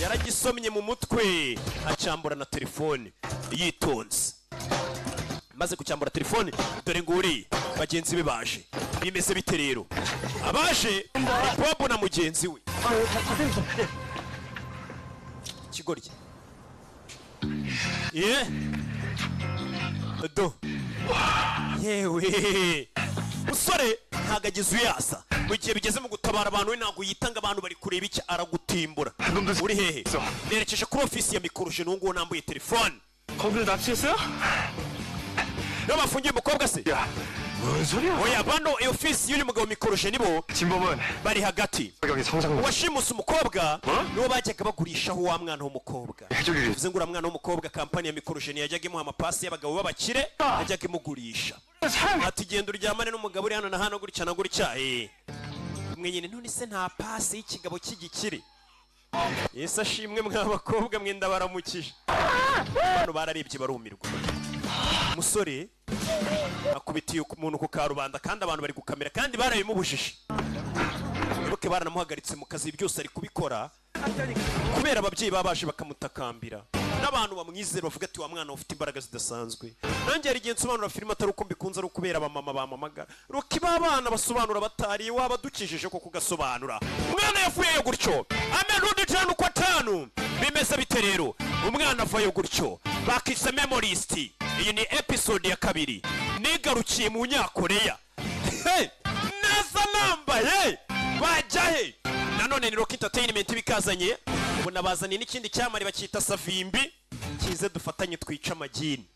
yaragisomye mu mutwe acambura na telefone yitonze. Maze kucyambura telefone dore nguri bagenzi be baje. Bimeze bite rero? Abaje Bobo na mugenzi we. Kigorye. Do. Yewe. Usore ntagagize uyasa. Mu gihe bigeze mu gutabara abantu we ntago yitanga abantu bari kureba iki aragutimbura. Uri hehe? Nerekesha kuri ofisi ya mikoruje nungu nambuye telefone. 거기를 납치했어요? 너 bafungiye umukobwa se? 뭔 소리야? Oya bano ofisi y'uyu mugabo mikoruje nibo 진범은 bari hagati. 여기 성장. Washimusa umukobwa nibo bajyaga bagurishaho wa mwana w'umukobwa. Bivuze ngo mwana w'umukobwa kampani ya mikoruje yajyaga imuha amapasi y'abagabo babakire yajyaga imugurisha. Ati genda uryamane n'umugabo uri hano na hano gutya na gutya. Mwe nyine none se nta pasi y'ikigabo cy'igikire. Yesu ashimwe mw'abakobwa mwe ndabaramukije. Bano bararebye barumirwa. Musore akubitiye umuntu ku karubanda kandi abantu bari gukamera kandi barabimubujije. Nibuke baranamuhagaritse mu kazi byose ari kubikora kubera ababyeyi babaje bakamutakambira n'abantu bamwizera bavuga ati wa mwana ufite imbaraga zidasanzwe. Nanjye hari igihe nsobanura filime atari uko mbikunze ari ukubera abamama bamamaga rukiba abana basobanura batari waba dukijije ko kugasobanura. Umwana yavuyeyo gutyo amenundi cyane uko atanu bimeze bite rero? Umwana avayo gutyo bakise memorist. Iyi ni episode ya 2 nigarukiye mu Nyakoreya. Nasa nambaye bajahe nanone ni Rock Entertainment bikazanye ubu nabazanye n'ikindi cyamari bakita Savimbi kize dufatanye twica amagini.